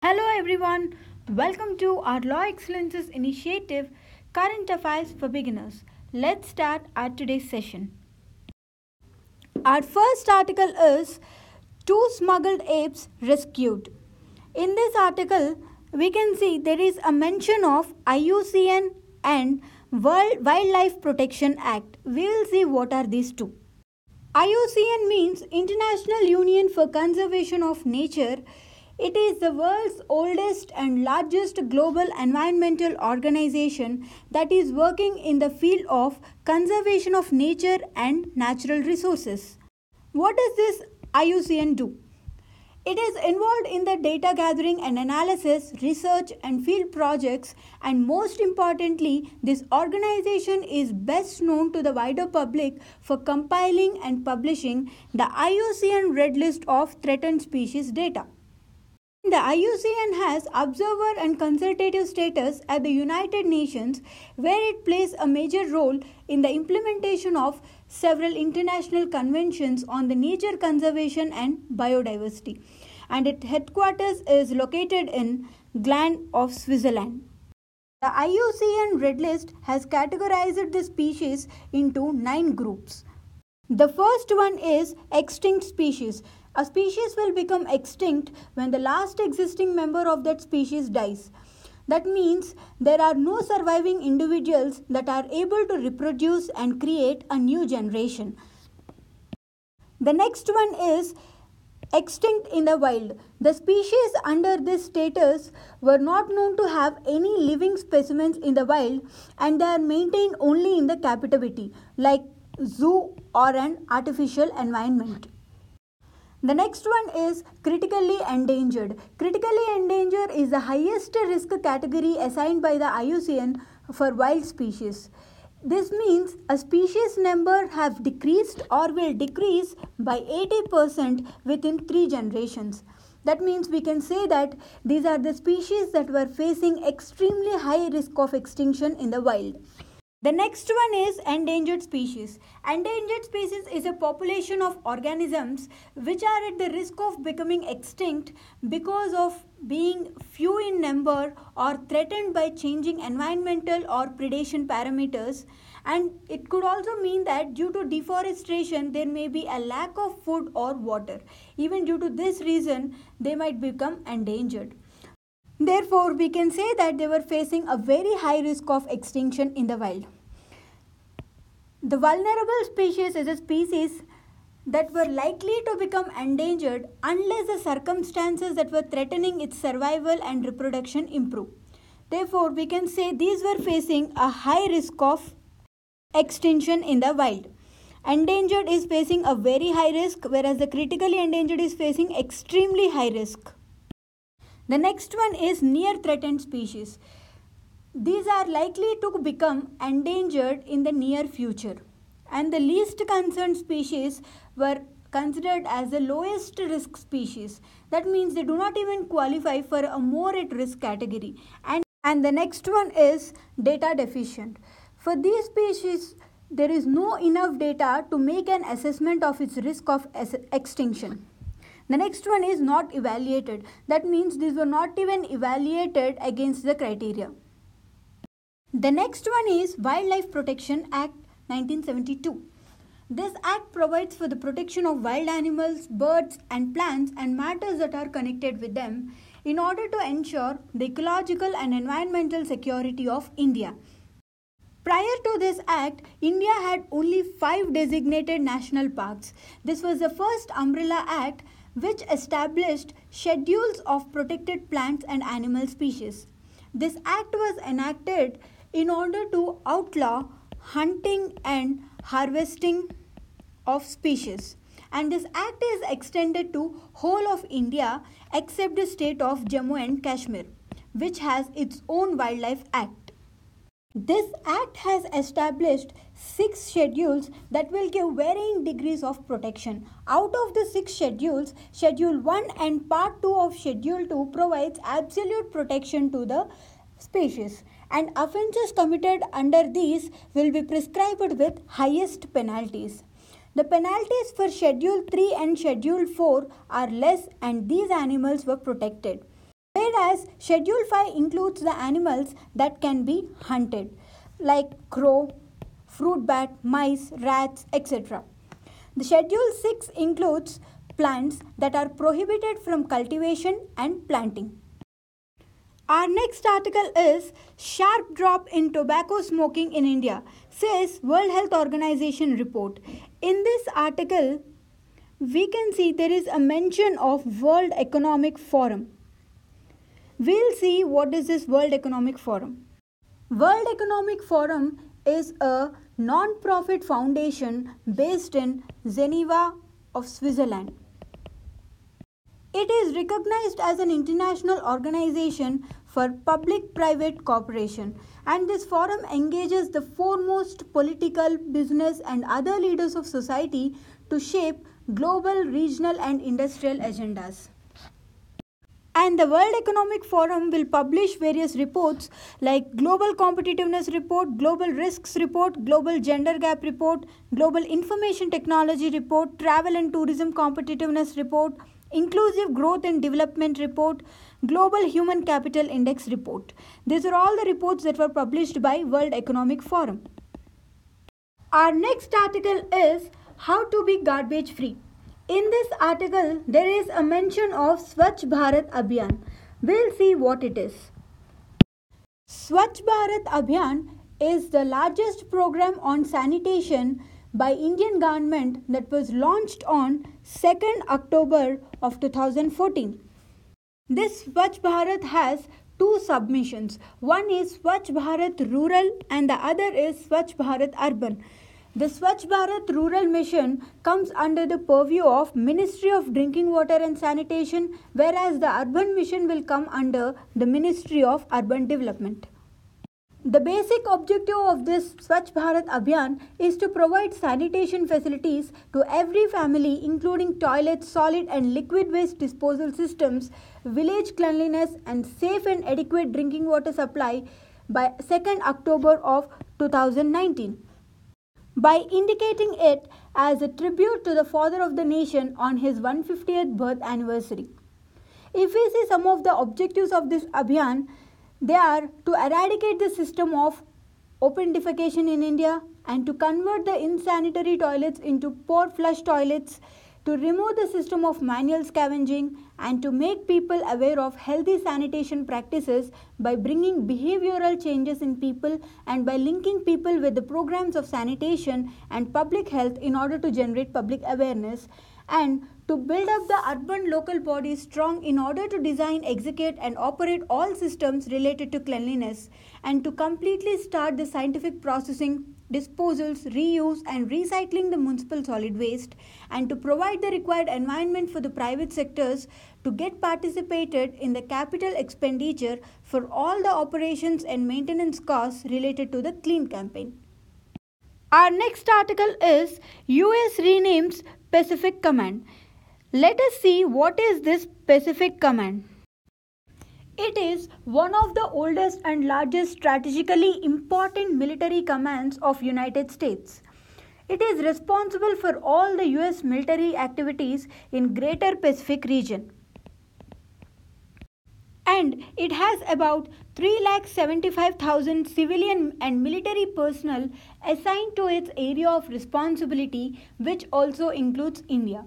Hello everyone, welcome to our Law Excellences Initiative Current Affairs for Beginners. Let's start our today's session. Our first article is Two Smuggled Apes Rescued. In this article, we can see there is a mention of IUCN and World Wildlife Protection Act. We will see what are these two. IUCN means International Union for Conservation of Nature. It is the world's oldest and largest global environmental organization that is working in the field of conservation of nature and natural resources. What does this IUCN do? It is involved in the data gathering and analysis, research and field projects, and most importantly, this organization is best known to the wider public for compiling and publishing the IUCN Red List of Threatened Species data. The IUCN has observer and consultative status at the United Nations, where it plays a major role in the implementation of several international conventions on the nature conservation and biodiversity. And its headquarters is located in Gland of Switzerland. The IUCN Red List has categorized the species into 9 groups. The first one is extinct species. A species will become extinct when the last existing member of that species dies. That means there are no surviving individuals that are able to reproduce and create a new generation. The next one is extinct in the wild. The species under this status were not known to have any living specimens in the wild, and they are maintained only in the captivity, like zoo or an artificial environment. The next one is critically endangered. Critically endangered is the highest risk category assigned by the IUCN for wild species. This means a species number have decreased or will decrease by 80% within 3 generations. That means we can say that these are the species that were facing extremely high risk of extinction in the wild. The next one is endangered species. Endangered species is a population of organisms which are at the risk of becoming extinct because of being few in number or threatened by changing environmental or predation parameters. And it could also mean that due to deforestation there may be a lack of food or water. Even due to this reason they might become endangered. Therefore, we can say that they were facing a very high risk of extinction in the wild. The vulnerable species is a species that were likely to become endangered unless the circumstances that were threatening its survival and reproduction improve. Therefore, we can say these were facing a high risk of extinction in the wild. Endangered is facing a very high risk, whereas the critically endangered is facing extremely high risk. The next one is near threatened species. These are likely to become endangered in the near future. And the least concerned species were considered as the lowest risk species. That means they do not even qualify for a more at risk category. And the next one is data deficient. For these species, there is no enough data to make an assessment of its risk of extinction. The next one is not evaluated. That means these were not even evaluated against the criteria. The next one is Wildlife Protection Act 1972. This act provides for the protection of wild animals, birds and plants and matters that are connected with them in order to ensure the ecological and environmental security of India. Prior to this act, India had only 5 designated national parks. This was the first umbrella act which established schedules of protected plants and animal species. This act was enacted in order to outlaw hunting and harvesting of species. And this act is extended to whole of India except the state of Jammu and Kashmir, which has its own wildlife act. This act has established 6 schedules that will give varying degrees of protection. Out of the 6 schedules, Schedule 1 and Part 2 of Schedule 2 provides absolute protection to the species, and offences committed under these will be prescribed with highest penalties. The penalties for Schedule 3 and Schedule 4 are less, and these animals were protected. Whereas Schedule 5 includes the animals that can be hunted like crow, fruit bat, mice, rats, etc. The Schedule 6 includes plants that are prohibited from cultivation and planting. Our next article is Sharp Drop in Tobacco Smoking in India, says World Health Organization report. In this article, we can see there is a mention of World Economic Forum. We'll see what is this World Economic Forum. World Economic Forum is a non-profit foundation based in Geneva of Switzerland. It is recognized as an international organization for public-private cooperation, and this forum engages the foremost political, business and other leaders of society to shape global, regional and industrial agendas. And the World Economic Forum will publish various reports like Global Competitiveness Report, Global Risks Report, Global Gender Gap Report, Global Information Technology Report, Travel and Tourism Competitiveness Report, Inclusive Growth and Development Report, Global Human Capital Index Report. These are all the reports that were published by World Economic Forum. Our next article is How to be Garbage Free. In this article, there is a mention of Swachh Bharat Abhiyan. We'll see what it is. Swachh Bharat Abhiyan is the largest program on sanitation by Indian government that was launched on 2nd October of 2014. This Swachh Bharat has two submissions. One is Swachh Bharat Rural and the other is Swachh Bharat Urban. The Swachh Bharat Rural Mission comes under the purview of Ministry of Drinking Water and Sanitation, whereas the Urban Mission will come under the Ministry of Urban Development. The basic objective of this Swachh Bharat Abhiyan is to provide sanitation facilities to every family, including toilets, solid and liquid waste disposal systems, village cleanliness and safe and adequate drinking water supply by 2nd October of 2019. By indicating it as a tribute to the father of the nation on his 150th birth anniversary. If we see some of the objectives of this Abhiyan, they are to eradicate the system of open defecation in India and to convert the insanitary toilets into pore flush toilets, to remove the system of manual scavenging and to make people aware of healthy sanitation practices by bringing behavioral changes in people and by linking people with the programs of sanitation and public health in order to generate public awareness, and to build up the urban local bodies strong in order to design, execute and operate all systems related to cleanliness, and to completely start the scientific processing, disposals, reuse and recycling the municipal solid waste, and to provide the required environment for the private sectors to get participated in the capital expenditure for all the operations and maintenance costs related to the Clean campaign. Our next article is US renames Pacific Command. Let us see what is this Pacific Command. It is one of the oldest and largest strategically important military commands of United States. It is responsible for all the US military activities in Greater Pacific region. And it has about 375,000 civilian and military personnel assigned to its area of responsibility, which also includes India.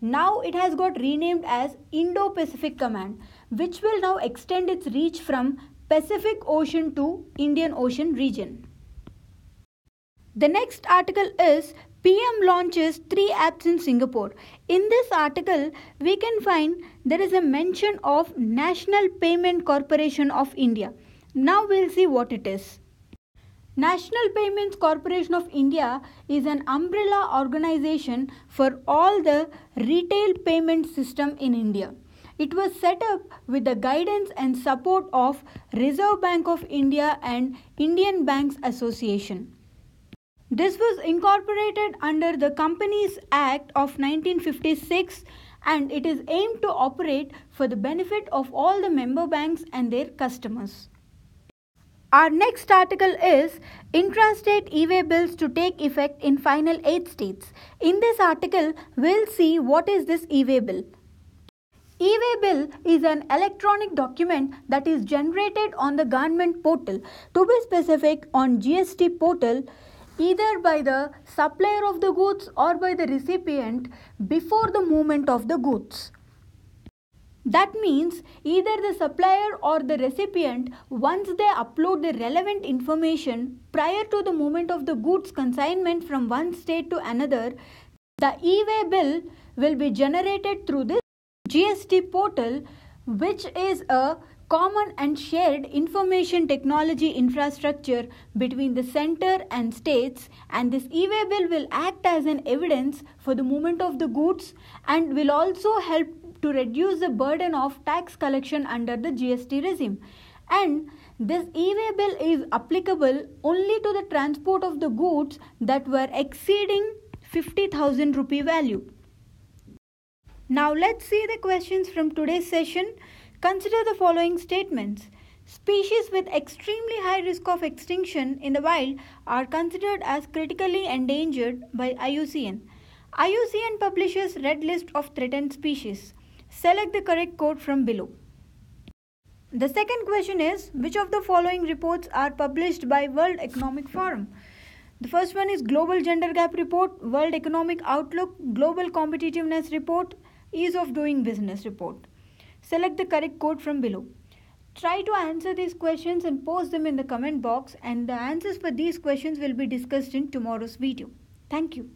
Now it has got renamed as Indo-Pacific Command, which will now extend its reach from Pacific Ocean to Indian Ocean region. The next article is PM launches 3 apps in Singapore. In this article, we can find there is a mention of National Payment Corporation of India. Now we'll see what it is. National Payments Corporation of India is an umbrella organization for all the retail payment system in India. It was set up with the guidance and support of Reserve Bank of India and Indian Banks Association. This was incorporated under the Companies Act of 1956 and it is aimed to operate for the benefit of all the member banks and their customers. Our next article is Intrastate e-way bills to take effect in final 8 states. In this article, we'll see what is this e-way bill. E-way bill is an electronic document that is generated on the government portal, to be specific on GST portal, either by the supplier of the goods or by the recipient before the movement of the goods. That means either the supplier or the recipient, once they upload the relevant information prior to the movement of the goods consignment from one state to another, the e-way bill will be generated through this GST portal, which is a common and shared information technology infrastructure between the center and states, and this e-way bill will act as an evidence for the movement of the goods and will also help to reduce the burden of tax collection under the GST regime. And this e-way bill is applicable only to the transport of the goods that were exceeding 50,000 rupee value. Now let's see the questions from today's session. Consider the following statements. Species with extremely high risk of extinction in the wild are considered as critically endangered by IUCN. IUCN publishes Red List of Threatened Species. Select the correct quote from below. The second question is, which of the following reports are published by World Economic Forum? The first one is Global Gender Gap Report, World Economic Outlook, Global Competitiveness Report, Ease of Doing Business Report. Select the correct quote from below. Try to answer these questions and post them in the comment box, and the answers for these questions will be discussed in tomorrow's video. Thank you.